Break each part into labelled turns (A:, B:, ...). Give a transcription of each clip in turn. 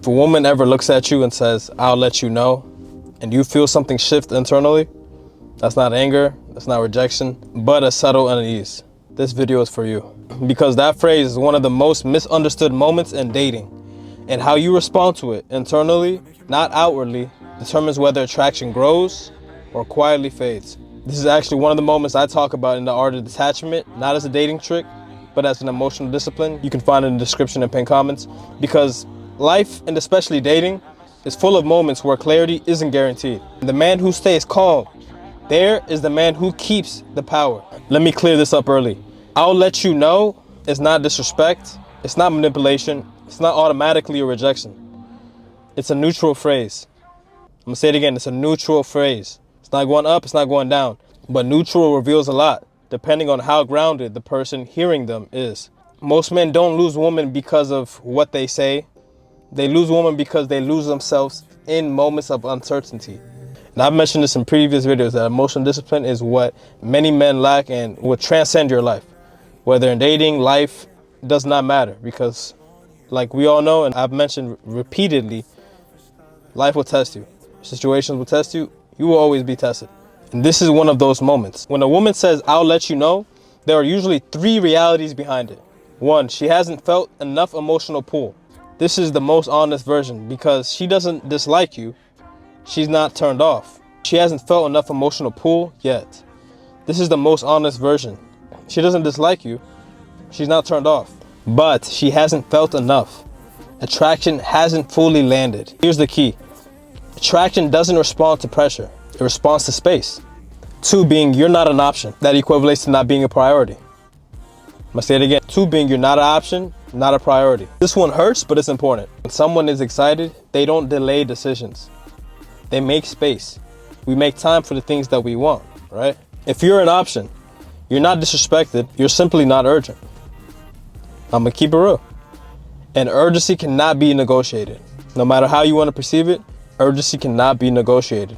A: a woman ever looks at you and says, "I'll let you know," and you feel something shift internally, that's not anger, that's not rejection, but a subtle unease. This video is for you. Because that phrase is one of the most misunderstood moments in dating. And how you respond to it internally, not outwardly, determines whether attraction grows or quietly fades. This is actually one of the moments I talk about in the art of detachment, not as a dating trick, but as an emotional discipline. You can find it in the description and pinned comments. Because life, and especially dating, is full of moments where clarity isn't guaranteed. The man who stays calm, there is the man who keeps the power. Let me clear this up early. "I'll let you know" is not disrespect, it's not manipulation, it's not automatically a rejection. It's a neutral phrase. I'm gonna say it again, it's a neutral phrase. It's not going up, it's not going down. But neutral reveals a lot, depending on how grounded the person hearing them is. Most men don't lose women because of what they say. They lose women because they lose themselves in moments of uncertainty. And I've mentioned this in previous videos that emotional discipline is what many men lack and would transcend your life. Whether in dating, life, does not matter, because like we all know, and I've mentioned repeatedly, life will test you. Situations will test you. You will always be tested. And this is one of those moments. When a woman says, "I'll let you know," there are usually three realities behind it. One, she hasn't felt enough emotional pull. This is the most honest version because she doesn't dislike you. She's not turned off. She hasn't felt enough emotional pull yet. This is the most honest version. She doesn't dislike you. She's not turned off. But she hasn't felt enough. Attraction hasn't fully landed. Here's the key. Attraction doesn't respond to pressure. It responds to space. Two being you're not an option. That equates to not being a priority. I'm gonna say it again. Two being you're not an option, not a priority. This one hurts, but it's important. When someone is excited, they don't delay decisions. They make space. We make time for the things that we want, right? If you're an option, you're not disrespected, you're simply not urgent. I'm gonna keep it real. And urgency cannot be negotiated. No matter how you want to perceive it, urgency cannot be negotiated.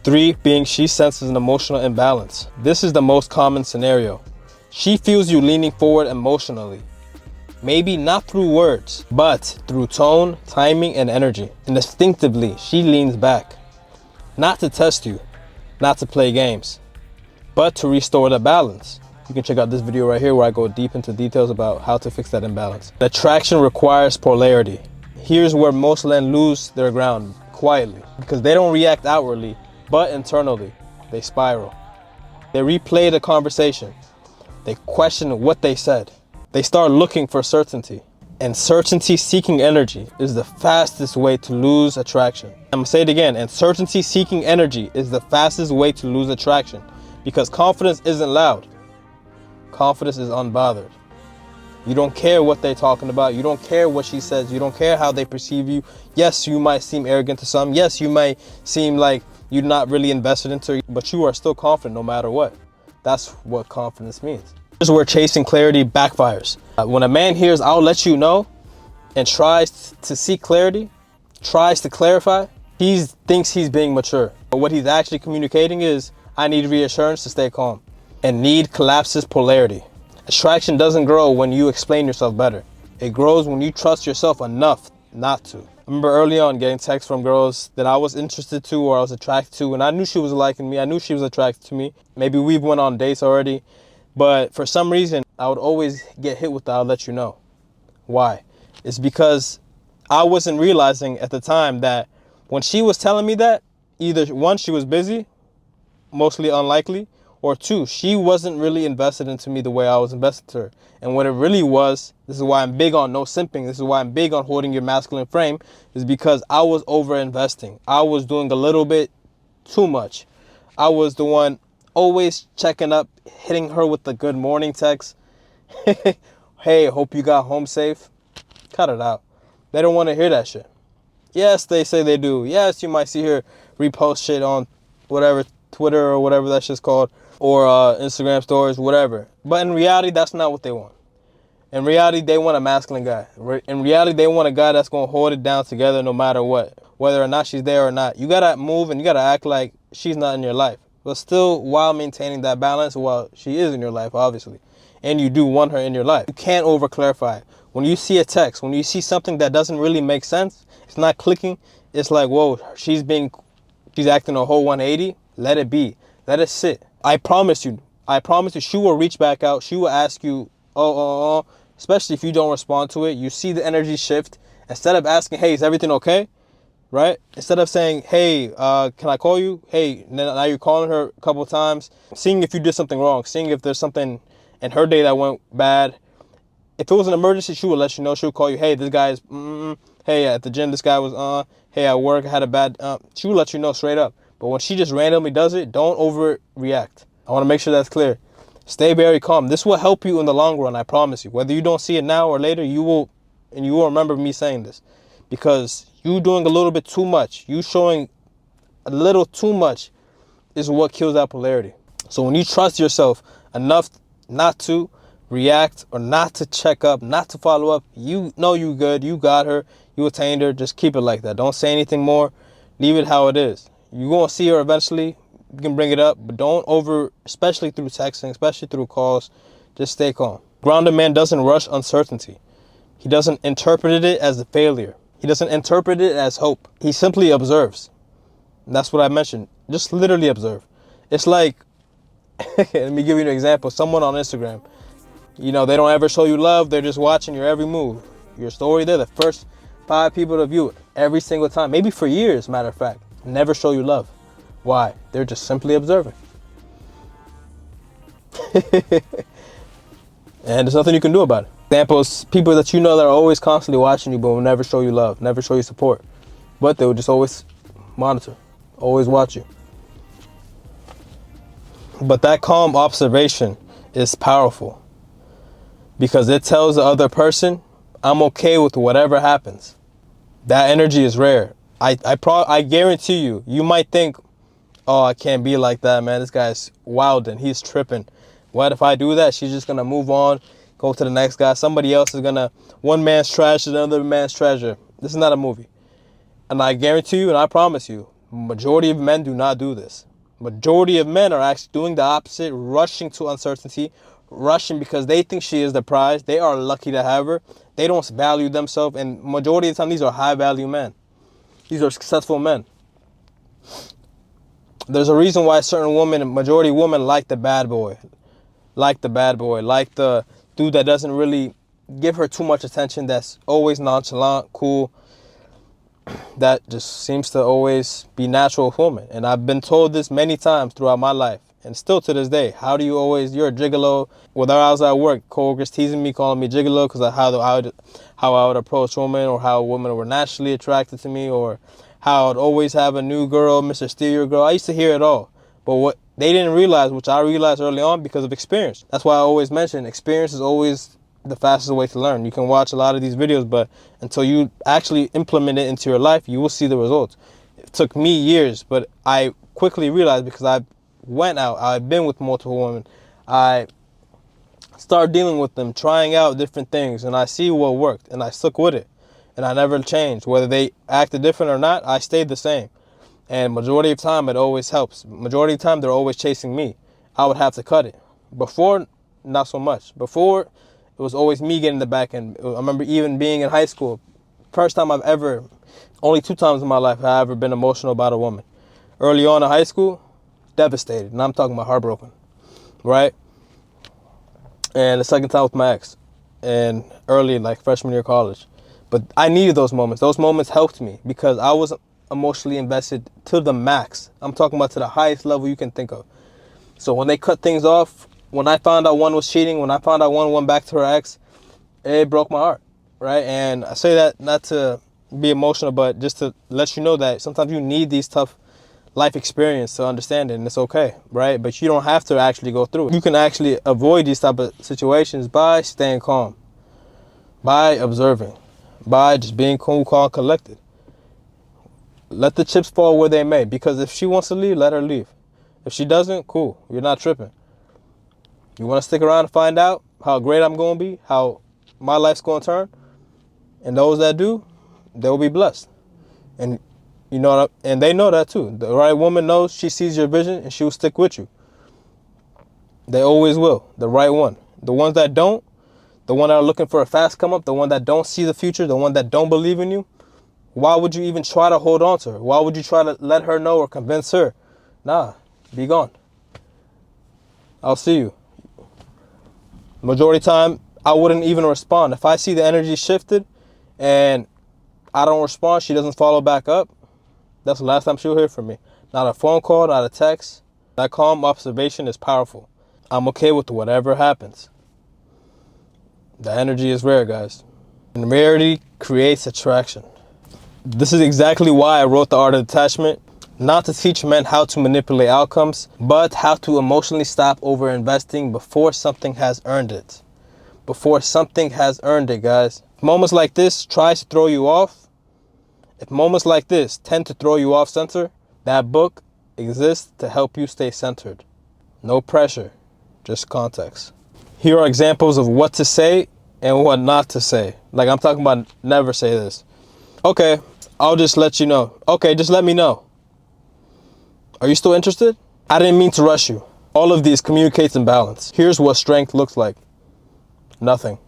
A: Three being she senses an emotional imbalance. This is the most common scenario. She feels you leaning forward emotionally. Maybe not through words, but through tone, timing, and energy. And instinctively, she leans back. Not to test you, not to play games, but to restore the balance. You can check out this video right here where I go deep into details about how to fix that imbalance. Attraction requires polarity. Here's where most men lose their ground quietly because they don't react outwardly, but internally. They spiral. They replay the conversation. They question what they said. They start looking for certainty. And certainty-seeking energy is the fastest way to lose attraction. I'm gonna say it again, and certainty-seeking energy is the fastest way to lose attraction because confidence isn't loud. Confidence is unbothered. You don't care what they're talking about. You don't care what she says. You don't care how they perceive you. Yes, you might seem arrogant to some. Yes, you might seem like you're not really invested into her, but you are still confident no matter what. That's what confidence means. Here's where chasing clarity backfires. When a man hears "I'll let you know" and tries to seek clarity, tries to clarify, he thinks he's being mature. But what he's actually communicating is, "I need reassurance to stay calm." And need collapses polarity. Attraction doesn't grow when you explain yourself better. It grows when you trust yourself enough not to. I remember early on getting texts from girls that I was interested to or I was attracted to, and I knew she was liking me. I knew she was attracted to me. Maybe we've went on dates already. But for some reason, I would always get hit with the "I'll let you know." Why? It's because I wasn't realizing at the time that when she was telling me that, either one, she was busy, mostly unlikely, or two, she wasn't really invested into me the way I was invested to her. And what it really was, this is why I'm big on no simping, this is why I'm big on holding your masculine frame, is because I was over investing. I was doing a little bit too much. I was the one always checking up, hitting her with the good morning text. "Hey, hope you got home safe." Cut it out. They don't want to hear that shit. Yes, they say they do. Yes, you might see her repost shit on whatever, Twitter or whatever that shit's called, or Instagram stories, whatever. But in reality, that's not what they want. In reality, they want a masculine guy. In reality, they want a guy that's going to hold it down together no matter what, whether or not she's there or not. You got to move and you got to act like she's not in your life, but still while maintaining that balance while she is in your life, obviously. And you do want her in your life. You can't over clarify. When you see a text, when you see something that doesn't really make sense, it's not clicking, it's like, whoa, she's acting a whole 180. Let it be. Let it sit. I promise you, she will reach back out. She will ask you, especially if you don't respond to it. You see the energy shift. Instead of asking, hey, is everything okay? Right? Instead of saying, hey, can I call you? Hey, now you're calling her a couple of times, seeing if you did something wrong, seeing if there's something in her day that went bad. If it was an emergency, she would let you know. She would call you, hey, this guy's, hey, at the gym, this guy was, hey, at work, I had a bad, she would let you know straight up. But when she just randomly does it, don't overreact. I want to make sure that's clear. Stay very calm. This will help you in the long run, I promise you. Whether you don't see it now or later, you will remember me saying this. Because you doing a little bit too much, you showing a little too much is what kills that polarity. So when you trust yourself enough not to react or not to check up, not to follow up, you know you good, you got her, you attained her, just keep it like that. Don't say anything more. Leave it how it is. You're going to see her eventually. You can bring it up, but don't especially through texting, especially through calls, just stay calm. Grounded man doesn't rush uncertainty. He doesn't interpret it as a failure. He doesn't interpret it as hope. He simply observes. And that's what I mentioned. Just literally observe. It's like, let me give you an example. Someone on Instagram, they don't ever show you love. They're just watching your every move. Your story, they're the first 5 people to view it every single time. Maybe for years, matter of fact. Never show you love. Why? They're just simply observing. And there's nothing you can do about it. Examples, people that you know that are always constantly watching you but will never show you love, never show you support. But they will just always monitor, always watch you. But that calm observation is powerful because it tells the other person, I'm okay with whatever happens. That energy is rare. I guarantee you, you might think, oh, I can't be like that, man. This guy's wild and he's tripping. What if I do that? She's just going to move on, go to the next guy. Somebody else is going to, one man's trash is another man's treasure. This is not a movie. And I guarantee you and I promise you, majority of men do not do this. Majority of men are actually doing the opposite, rushing to uncertainty, rushing because they think she is the prize. They are lucky to have her. They don't value themselves. And majority of the time, these are high value men. These are successful men. There's a reason why certain women, majority women, like the bad boy. Like the dude that doesn't really give her too much attention, that's always nonchalant, cool, that just seems to always be natural with women. And I've been told this many times throughout my life, and still to this day. How do you always, you're a gigolo? Whether I was at work, coworkers teasing me, calling me gigolo because of how I would approach women, or how women were naturally attracted to me, or how I'd always have a new girl, Mr. Steal Your Girl. I used to hear it all. But what they didn't realize, which I realized early on because of experience. That's why I always mention experience is always the fastest way to learn. You can watch a lot of these videos, but until you actually implement it into your life, you will see the results. It took me years, but I quickly realized because I went out, I've been with multiple women, I started dealing with them, trying out different things, and I see what worked, and I stuck with it, and I never changed. Whether they acted different or not, I stayed the same. And majority of time, it always helps. Majority of time, they're always chasing me. I would have to cut it. Before, not so much. Before, it was always me getting the back end. I remember even being in high school, first time only 2 times in my life have I ever been emotional about a woman. Early on in high school, devastated, and I'm talking about heartbroken, right? And the second time with my ex, and early, like freshman year of college. But I needed those moments. Those moments helped me because I was emotionally invested to the max. I'm talking about to the highest level you can think of. So when they cut things off, when I found out one was cheating, when I found out one went back to her ex, it broke my heart, right? And I say that not to be emotional, but just to let you know that sometimes you need these tough life experience to understand it, and it's okay, right? But you don't have to actually go through it. You can actually avoid these type of situations by staying calm, by observing, by just being cool, calm, collected. Let the chips fall where they may, because if she wants to leave, let her leave. If she doesn't, cool, you're not tripping. You want to stick around and find out how great I'm going to be, how my life's going to turn, and those that do, they will be blessed. And you know, and they know that too. The right woman knows, she sees your vision, and she will stick with you. They always will. The right one. The ones that don't, the one that are looking for a fast come up, the one that don't see the future, the one that don't believe in you, why would you even try to hold on to her? Why would you try to let her know or convince her? Nah, be gone. I'll see you. Majority of the time, I wouldn't even respond. If I see the energy shifted and I don't respond, she doesn't follow back up, that's the last time she'll hear from me. Not a phone call, not a text. That calm observation is powerful. I'm okay with whatever happens. The energy is rare, guys. And rarity creates attraction. This is exactly why I wrote The Art of Detachment. Not to teach men how to manipulate outcomes, but how to emotionally stop over-investing before something has earned it. Before something has earned it, guys. If moments like this tries to throw you off, if moments like this tend to throw you off center, that book exists to help you stay centered. No pressure, just context. Here are examples of what to say and what not to say. Like I'm talking about never say this. Okay, I'll just let you know. Okay, just let me know. Are you still interested? I didn't mean to rush you. All of these communicates imbalance. Here's what strength looks like. Nothing.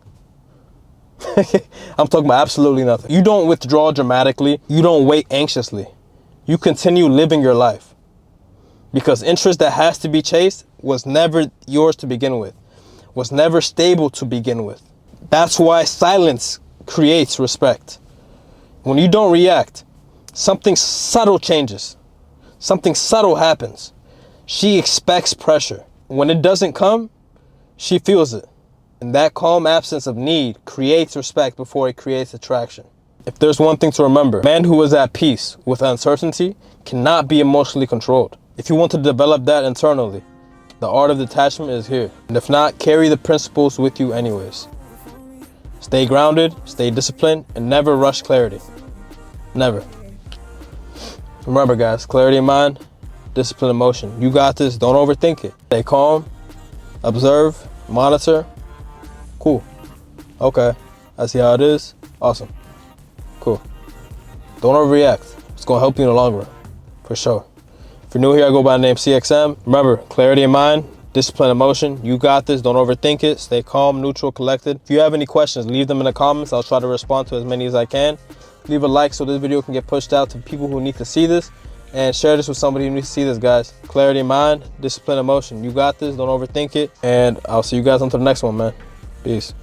A: I'm talking about absolutely nothing. You don't withdraw dramatically. You don't wait anxiously. You continue living your life. Because interest that has to be chased was never yours to begin with. Was never stable to begin with. That's why silence creates respect. When you don't react, something subtle changes. Something subtle happens. She expects pressure. When it doesn't come, she feels it. And that calm absence of need creates respect before it creates attraction. If there's one thing to remember, a man who is at peace with uncertainty cannot be emotionally controlled. If you want to develop that internally, the art of detachment is here. And if not, carry the principles with you anyways. Stay grounded, stay disciplined, and never rush clarity. Never. Remember guys, clarity of mind, discipline of motion. You got this, don't overthink it. Stay calm, observe, monitor. Cool. Okay, I see how it is. Awesome. Cool. Don't overreact. It's gonna help you in the long run, for sure. If you're new here, I go by the name CXM. Remember, clarity of mind, discipline of motion. You got this, don't overthink it. Stay calm, neutral, collected. If you have any questions, leave them in the comments. I'll try to respond to as many as I can. Leave a like so this video can get pushed out to people who need to see this, and share this with somebody who needs to see this, guys. Clarity of mind, discipline of motion. You got this, don't overthink it, and I'll see you guys on to the next one, man. Peace.